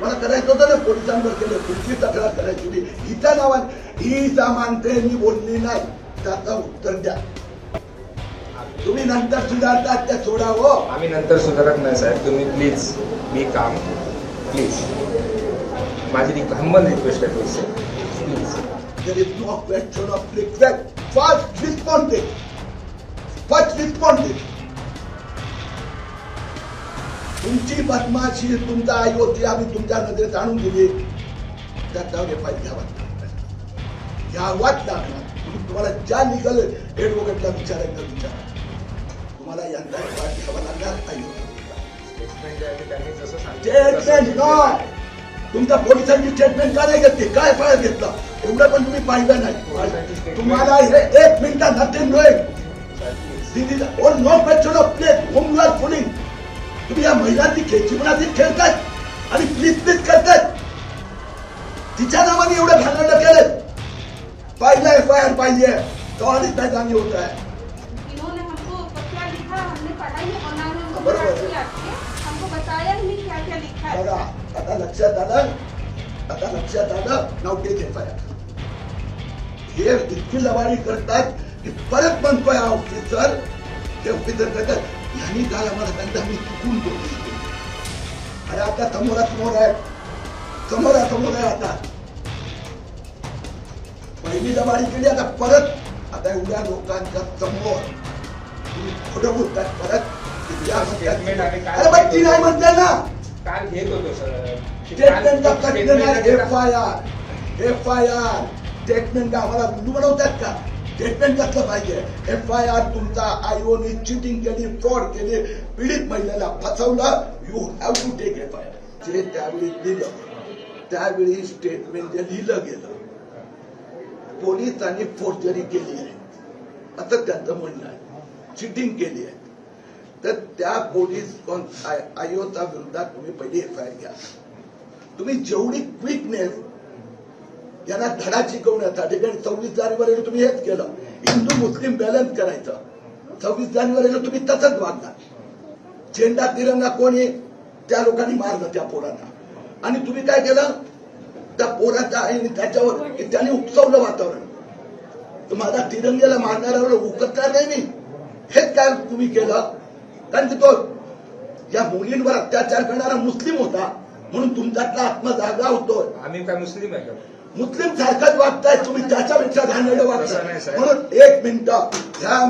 मला करायचं होतं ना, पोलिसांवर केलं, तुमची तक्रार करायची होती. हिच्या नावाने ही सामानते मी बोलली नाही, त्याचं उत्तर द्या. तुम्ही नंतर सुधारतात त्या सोडा हो. आम्ही नंतर सुधारत नाही साहेब, तुम्ही प्लीज बी काम प्लीज. माझी ती हंबल रिक्वेस्ट आहे please. There is no question of regret. First respond it. तुमची बदमाशी, तुमचा अयोध्या आम्ही तुमच्या नजरेत आणून दिली, त्याच्यावर एफआयआर घ्यावाच लागणार. तुम्हाला ज्या लिगल ऍडव्होकेटला विचारायचं विचारा, तुम्हाला यंदा एफआयआर घ्यावा लागणार. स्टेटमेंट नाही, तुमच्या पोलिसांची स्टेटमेंट का नाही घेतली, काय फायदा घेतला एवढं पण तुम्ही पाहिलं नाही. तुम्हाला हे 1 मिनिटात नथिंग होईल. This is all no question of place home you are fooling. तुम्ही या महिलांची जीवनाची खेळताय आणि प्लीज करताय. तिच्या नावाने एवढं घालवलं केलं. पहिला एफआयआर पाहिजे तो आधीच नाही जाणी होत आहे. बघा आता लक्षात आलं नाव टेक एफआयआर. हे इतकी लवाडी करतात की परत म्हणतोय ऑफिसर, ते ऑफिसर कहतात यांनी काय आम्हाला सांगता मी चुकून बोलतो. अरे आता समोरासमोर आहे. आता पहिली लवाडी केली, आता परत आता एवढ्या लोकांच्या समोर तुम्ही खोटं बोलतात परत. अरे पण ती नाही म्हणते ना, काल घेत होतो सर स्टेटमेंटचा प्रश्न नाही. एफआयआर स्टेटमेंट आम्हाला उल्लू बनवतात का? स्टेटमेंट कसलं पाहिजे? एफआयआर तुमचा आयोने चिटिंग केली, फ्रॉड केली, पीडित महिलेला फसवलं, you have to take FIR. जे त्यावेळी दिलं त्यावेळी स्टेटमेंट जे लिहिलं गेलं, पोलिसांनी फोर्जरी केली आहे असं त्यांचं म्हणणं आहे, चिटिंग केली आहे. तर त्या पोलीस आयोच्या विरोधात तुम्ही पहिली एफआयआर घ्या. तुम्ही जेवढी क्विकनेस यांना धडा शिकवण्यासाठी, कारण 26 जानेवारीला तुम्ही हेच केलं, हिंदू मुस्लिम बॅलन्स करायचं. 26 जानेवारीला तुम्ही तसंच वागणार. झेंडा तिरंगा कोणी, त्या लोकांनी मारलं त्या पोरांना. आणि तुम्ही काय केलं, त्या पोराचा आणि त्याच्यावर त्यांनी उपसवलं वातावरण. तुम्हाला तिरंग्याला मारणाऱ्यावर उकरणार नाही मी, हेच काय तुम्ही केलं. कारण की तो या मुलींवर अत्याचार करणारा मुस्लिम होता म्हणून तुमच्यातला आत्मा जागा होतो. आम्ही काय मुस्लिम आहे का? मुस्लिम सारखंच वागताय तुम्ही, त्याच्यापेक्षा घाणेरडं वागताय. म्हणून 1 मिनिट ह्या